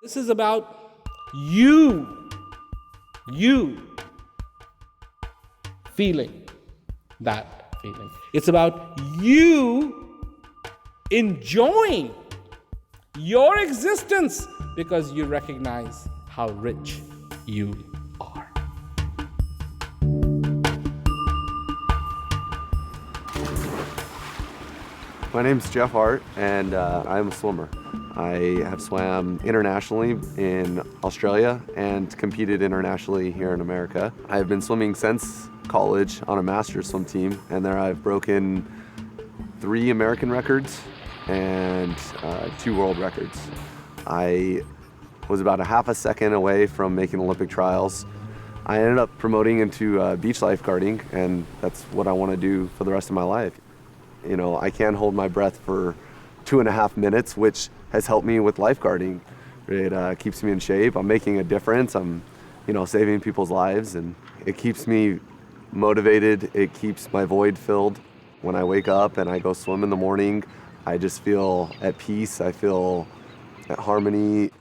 This is about you feeling that feeling. It's about you enjoying your existence because you recognize how rich you are. My name's Jeff Hart, and I'm a swimmer. I have swam internationally in Australia and competed internationally here in America. I've been swimming since college on a master's swim team, and there I've broken 3 American records and 2 world records. I was about a half a second away from making Olympic trials. I ended up promoting into beach lifeguarding, and that's what I want to do for the rest of my life. You know, I can hold my breath for 2.5 minutes, which has helped me with lifeguarding. It keeps me in shape. I'm making a difference. I'm, saving people's lives, and it keeps me motivated. It keeps my void filled. When I wake up and I go swim in the morning, I just feel at peace. I feel at harmony.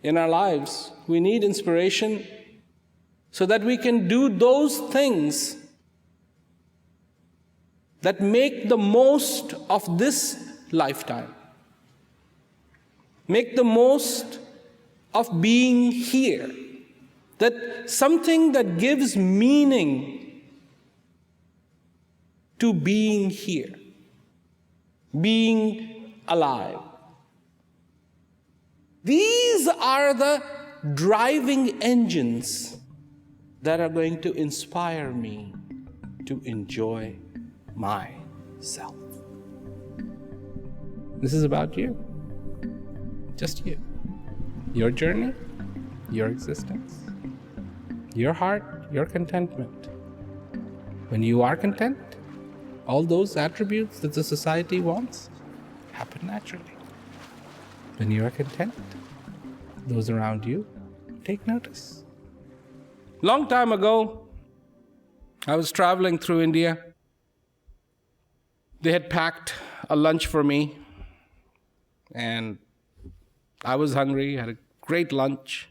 In our lives, we need inspiration so that we can do those things that make the most of this lifetime. Make the most of being here. That something that gives meaning to being here, being alive. These are the driving engines that are going to inspire me to enjoy myself. This is about you. Just you. Your journey, your existence, your heart, your contentment. When you are content, all those attributes that the society wants happen naturally. When you are content, those around you take notice. Long time ago, I was traveling through India. They had packed a lunch for me, and I was hungry, had a great lunch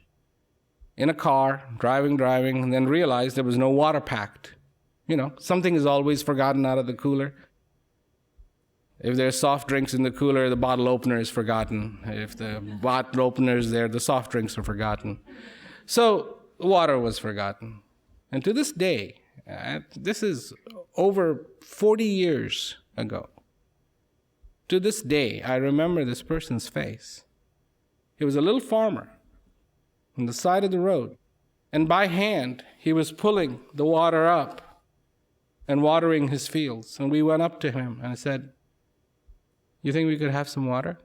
in a car, driving, and then realized there was no water packed. Something is always forgotten out of the cooler. If there's soft drinks in the cooler, the bottle opener is forgotten. If the bottle opener is there, the soft drinks are forgotten. So water was forgotten. And to this day, this is over 40 years ago. To this day, I remember this person's face. He was a little farmer on the side of the road. And by hand, he was pulling the water up and watering his fields. And we went up to him and I said, "You think we could have some water?"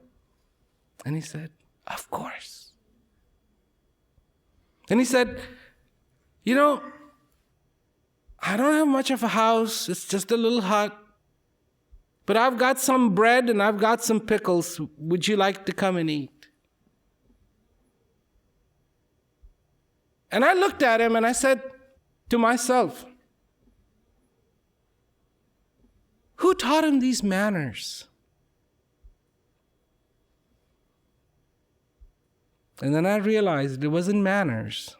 And he said, "Of course." And he said, "I don't have much of a house. It's just a little hut. But I've got some bread and I've got some pickles. Would you like to come and eat?" And I looked at him and I said to myself, who taught him these manners? And then I realized it wasn't manners.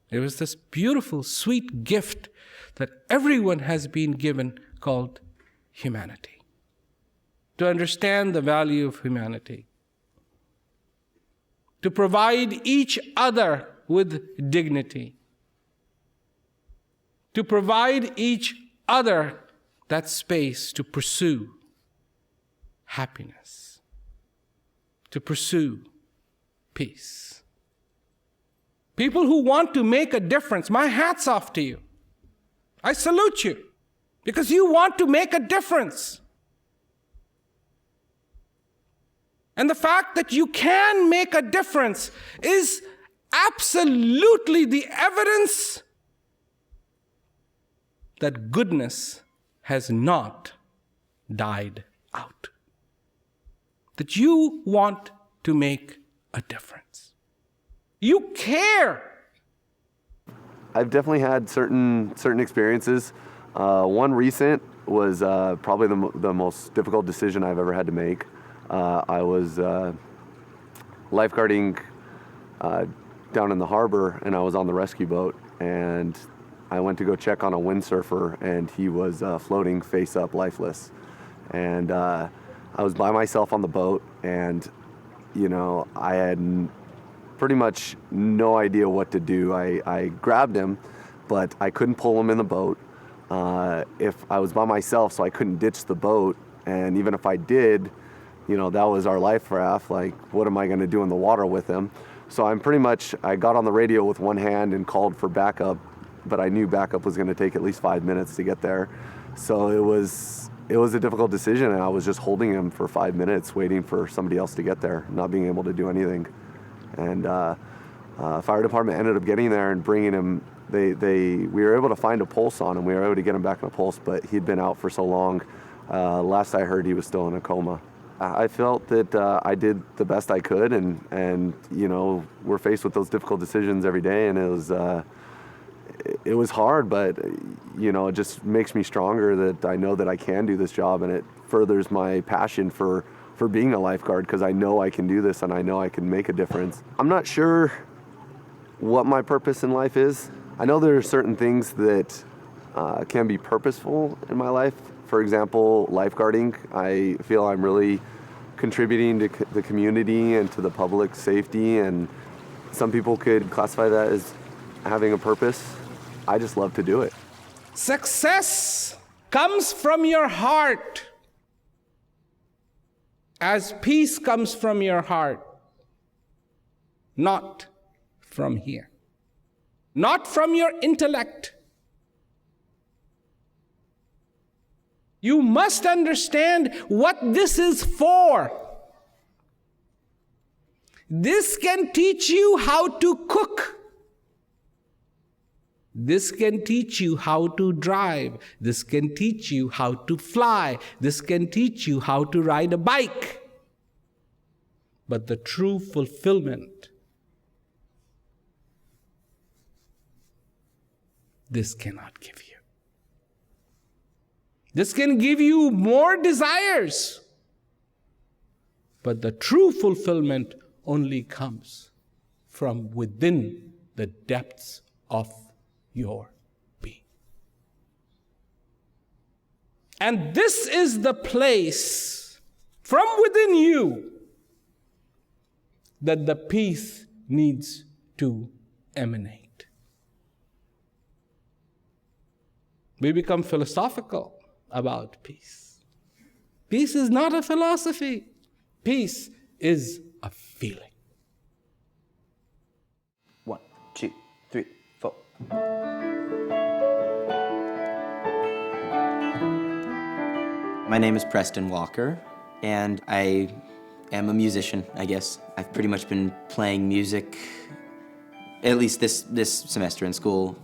It was this beautiful, sweet gift that everyone has been given called humanity. To understand the value of humanity. To provide each other with dignity. To provide each other that space to pursue happiness. To pursue peace. People who want to make a difference, my hat's off to you. I salute you because you want to make a difference. And the fact that you can make a difference is absolutely the evidence that goodness has not died out. That you want to make a difference. You care. I've definitely had certain experiences. One recent was probably the most difficult decision I've ever had to make. I was lifeguarding down in the harbor, and I was on the rescue boat, and I went to go check on a windsurfer, and he was floating face up, lifeless. And I was by myself on the boat, and I had pretty much no idea what to do. I grabbed him, but I couldn't pull him in the boat. If I was by myself, so I couldn't ditch the boat, and even if I did, that was our life raft. Like, what am I going to do in the water with him? So I got on the radio with one hand and called for backup, but I knew backup was going to take at least 5 minutes to get there. So it was a difficult decision, and I was just holding him for 5 minutes, waiting for somebody else to get there, not being able to do anything. And fire department ended up getting there and bringing him. We were able to find a pulse on him. We were able to get him back in a pulse, but he'd been out for so long. Last I heard, he was still in a coma. I felt that I did the best I could, and we're faced with those difficult decisions every day, and it was hard, but it just makes me stronger that I know that I can do this job, and it furthers my passion for being a lifeguard, because I know I can do this and I know I can make a difference. I'm not sure what my purpose in life is. I know there are certain things that can be purposeful in my life. For example, lifeguarding. I feel I'm really contributing to the community and to the public safety, and some people could classify that as having a purpose. I just love to do it. Success comes from your heart, as peace comes from your heart, not from here, not from your intellect. You must understand what this is for. This can teach you how to cook. This can teach you how to drive. This can teach you how to fly. This can teach you how to ride a bike. But the true fulfillment, this cannot give you. This can give you more desires, but the true fulfillment only comes from within the depths of your being. And this is the place from within you that the peace needs to emanate. We become philosophical about peace. Peace is not a philosophy. Peace is a feeling. 1, 2, 3, 4. My name is Preston Walker, and I am a musician, I guess. I've pretty much been playing music, at least this semester in school,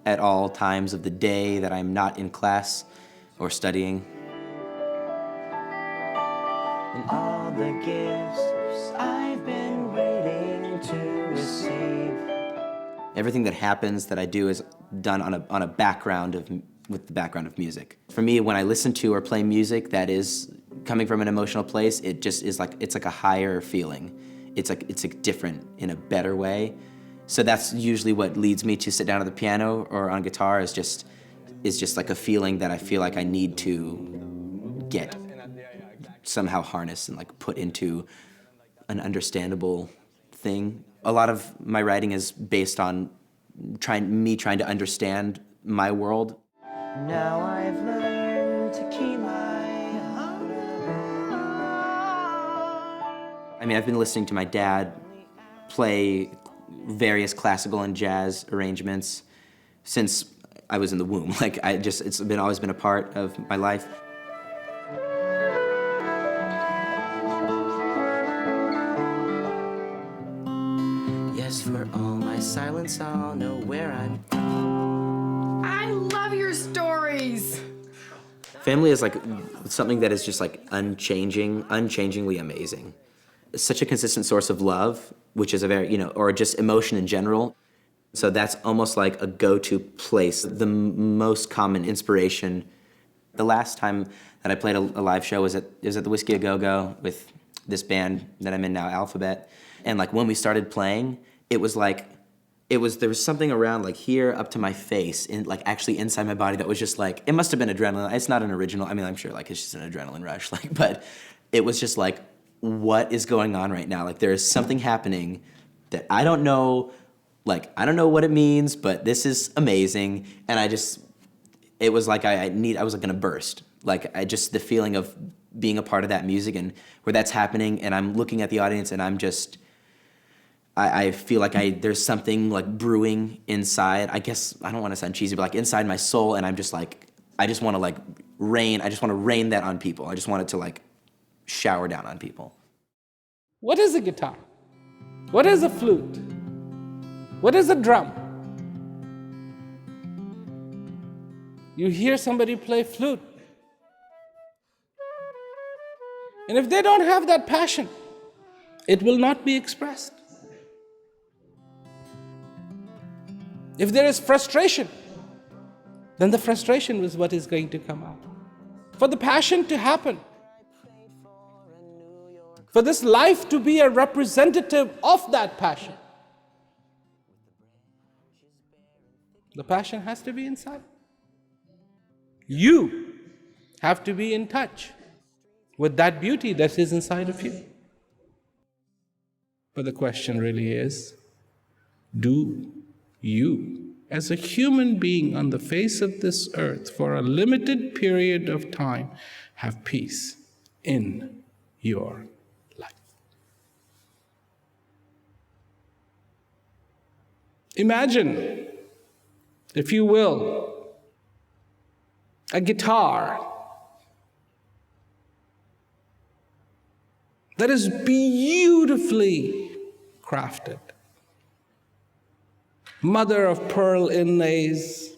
at all times of the day that I'm not in class or studying. And all the gifts I've been waiting to receive. Everything that happens that I do is done on a background with the background of music. For me, when I listen to or play music that is coming from an emotional place, it just is like, it's like a higher feeling. It's like different in a better way. So that's usually what leads me to sit down at the piano or on guitar, is just like a feeling that I feel like I need to get somehow harnessed and like put into an understandable thing. A lot of my writing is based on trying to understand my world. Now I've learned to keep my heart. I mean, I've been listening to my dad play various classical and jazz arrangements since I was in the womb. Like, it's always been a part of my life. Yes, for all my silence, I'll know where I'm. I love your stories. Family is like something that is just like unchangingly amazing. It's such a consistent source of love, which is a very, or just emotion in general. So that's almost like a go-to place, the most common inspiration. The last time that I played a live show was at the Whiskey A Go Go with this band that I'm in now, Alphabet. And like when we started playing, it was like, there was something around like here up to my face, in like actually inside my body that was just like, it must have been adrenaline. It's not an original. I mean, I'm sure like it's just an adrenaline rush, like, but it was just like, what is going on right now? Like there is something happening that I don't know, like I don't know what it means, but this is amazing. And it was like I was like gonna burst. Like the feeling of being a part of that music and where that's happening, and I'm looking at the audience and I'm just, I feel like there's something like brewing inside. I guess I don't want to sound cheesy, but like inside my soul, and I'm just like, I just want to rain that on people. I just want it to like shower down on people. What is a guitar? What is a flute? What is a drum? You hear somebody play flute, and if they don't have that passion, it will not be expressed. If there is frustration, then the frustration is what is going to come out. For the passion to happen, for this life to be a representative of that passion, the passion has to be inside. You have to be in touch with that beauty that is inside of you. But the question really is, do you, as a human being on the face of this earth for a limited period of time, have peace in your life? Imagine, if you will, a guitar that is beautifully crafted, mother of pearl inlays,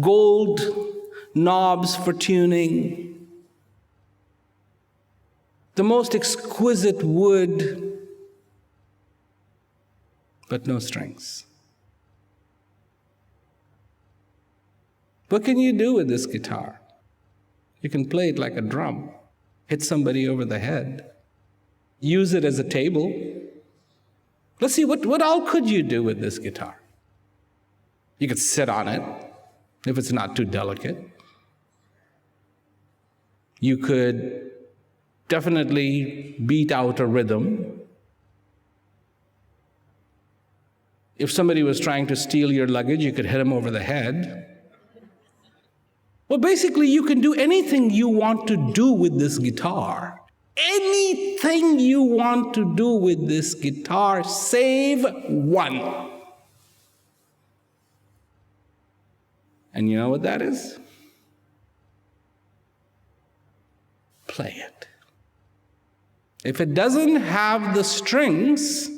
gold knobs for tuning, the most exquisite wood, but no strings. What can you do with this guitar? You can play it like a drum, hit somebody over the head, use it as a table. Let's see, what all could you do with this guitar? You could sit on it, if it's not too delicate. You could definitely beat out a rhythm. If somebody was trying to steal your luggage, you could hit them over the head. Well, basically, you can do anything you want to do with this guitar. Anything you want to do with this guitar, save one. And you know what that is? Play it. If it doesn't have the strings,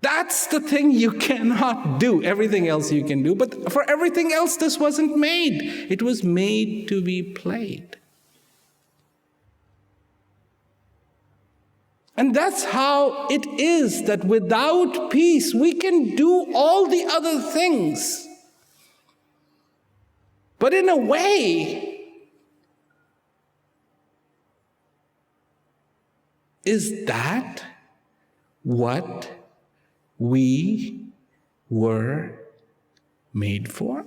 that's the thing you cannot do. Everything else you can do. But for everything else, this wasn't made. It was made to be played. And that's how it is that without peace, we can do all the other things. But in a way, is that what we were made for?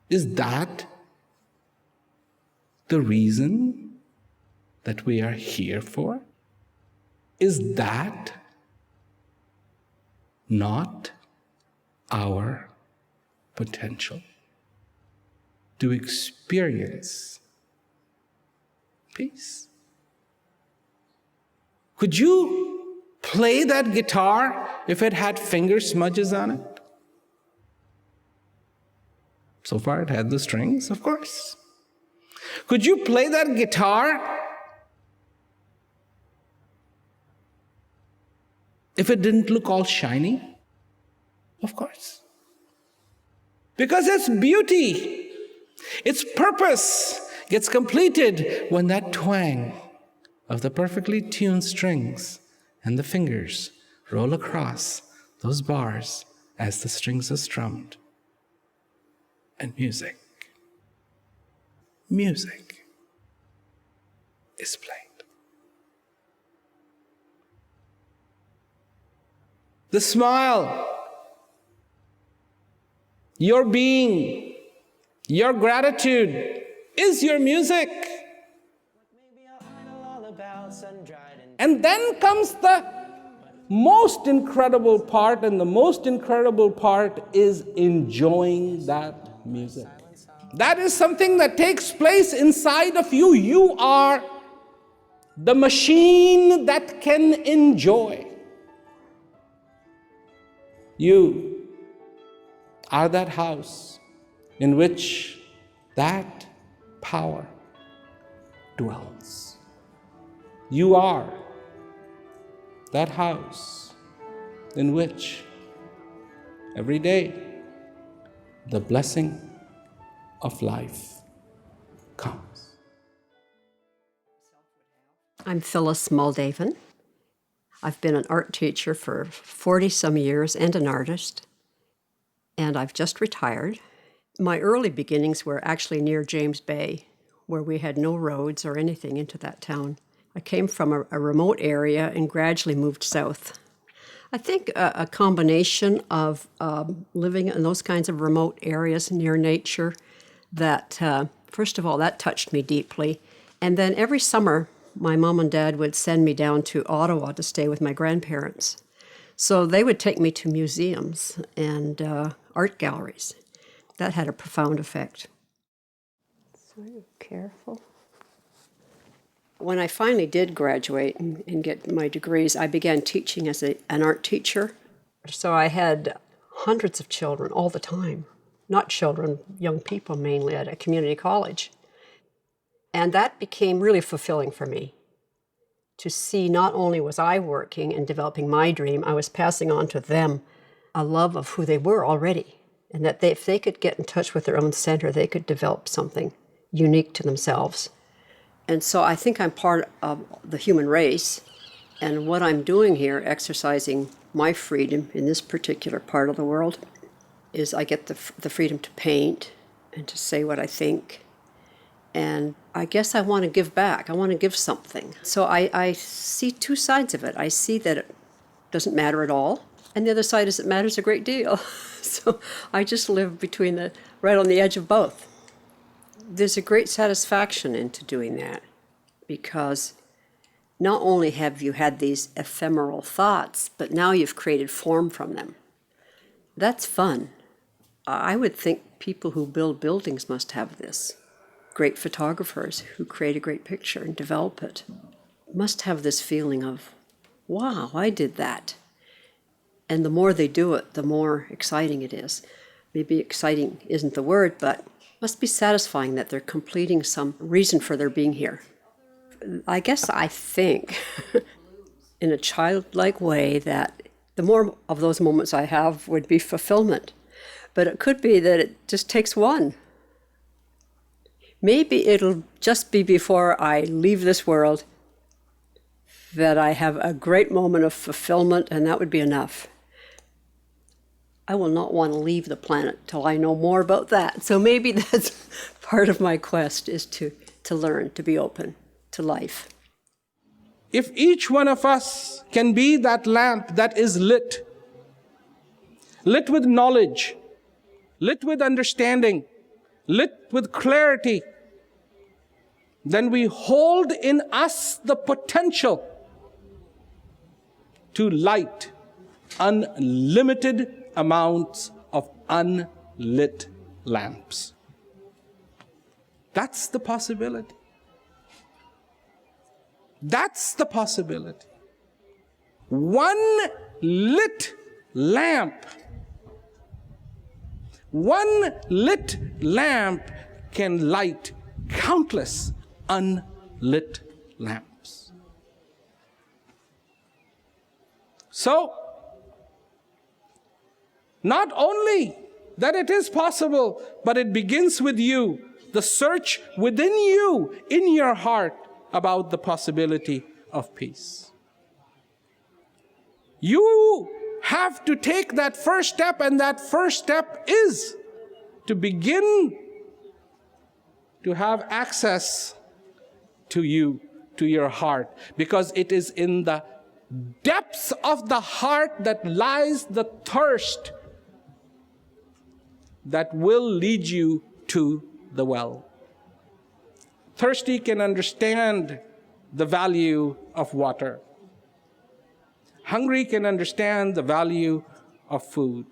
Is that the reason that we are here for? Is that not our potential to experience peace? Could you play that guitar if it had finger smudges on it? So far it had the strings, of course. Could you play that guitar if it didn't look all shiny? Of course. Because its beauty, its purpose gets completed when that twang of the perfectly tuned strings and the fingers roll across those bars as the strings are strummed. And music is played. the smile, your being, your gratitude is your music. And then comes the most incredible part, and the most incredible part is enjoying that music. That is something that takes place inside of you. You are the machine that can enjoy. You are that house in which that power dwells. You are that house in which every day the blessing of life comes. I'm Phyllis Muldaven. I've been an art teacher for 40-some years and an artist, and I've just retired. My early beginnings were actually near James Bay, where we had no roads or anything into that town. I came from a remote area and gradually moved south. I think a combination of living in those kinds of remote areas near nature that, first of all, that touched me deeply. And then every summer, my mom and dad would send me down to Ottawa to stay with my grandparents. So they would take me to museums and art galleries. That had a profound effect. So careful. When I finally did graduate and get my degrees, I began teaching as an art teacher. So I had hundreds of children all the time. Not children, young people mainly at a community college. And that became really fulfilling for me, to see not only was I working and developing my dream, I was passing on to them a love of who they were already, and that if they could get in touch with their own center, they could develop something unique to themselves. And so I think I'm part of the human race, and what I'm doing here, exercising my freedom in this particular part of the world, is I get the freedom to paint and to say what I think. And I guess I want to give back. I want to give something. So I see two sides of it. I see that it doesn't matter at all, and the other side is it matters a great deal. So I just live between right on the edge of both. There's a great satisfaction into doing that, because not only have you had these ephemeral thoughts, but now you've created form from them. That's fun. I would think people who build buildings must have this. Great photographers who create a great picture and develop it must have this feeling of, wow, I did that. And the more they do it, the more exciting it is. Maybe exciting isn't the word, but must be satisfying that they're completing some reason for their being here. I guess I think in a childlike way that the more of those moments I have would be fulfillment. But it could be that it just takes one. Maybe it'll just be before I leave this world that I have a great moment of fulfillment, and that would be enough. I will not want to leave the planet till I know more about that. So maybe that's part of my quest, is to learn, to be open to life. If each one of us can be that lamp that is lit with knowledge, lit with understanding, lit with clarity, then we hold in us the potential to light unlimited amounts of unlit lamps. That's the possibility. That's the possibility. One lit lamp can light countless unlit lamps. So, not only that it is possible, but it begins with you, the search within you, in your heart, about the possibility of peace. You have to take that first step, and that first step is to begin to have access to you, to your heart, because it is in the depths of the heart that lies the thirst that will lead you to the well. Thirsty can understand the value of water. Hungry can understand the value of food.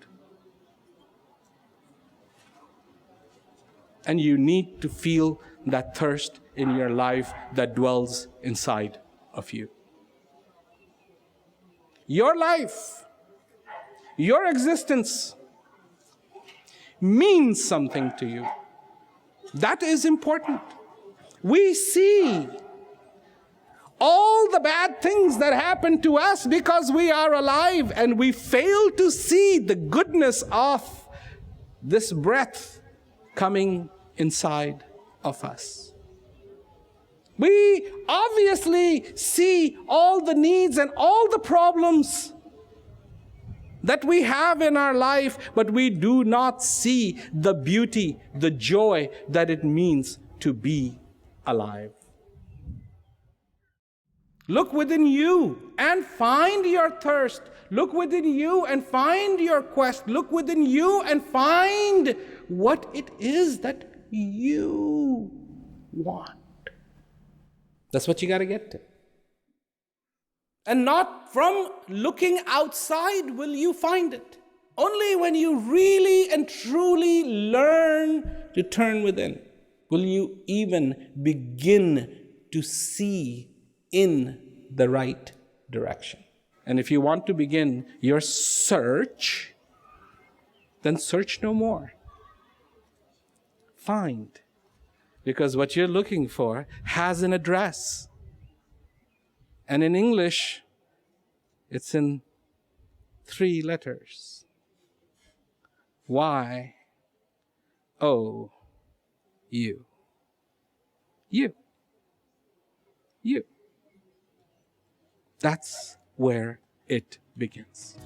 And you need to feel that thirst in your life that dwells inside of you. Your life, your existence means something to you. That is important. We see all the bad things that happen to us because we are alive, and we fail to see the goodness of this breath coming inside of us. We obviously see all the needs and all the problems that we have in our life, but we do not see the beauty, the joy that it means to be alive. Look within you and find your thirst. Look within you and find your quest. Look within you and find what it is that you want. That's what you got to get to. And not from looking outside will you find it. Only when you really and truly learn to turn within will you even begin to see in the right direction. And if you want to begin your search, then search no more. Find. Because what you're looking for has an address. And in English, it's in 3 letters. Y-O-U. You. You. That's where it begins.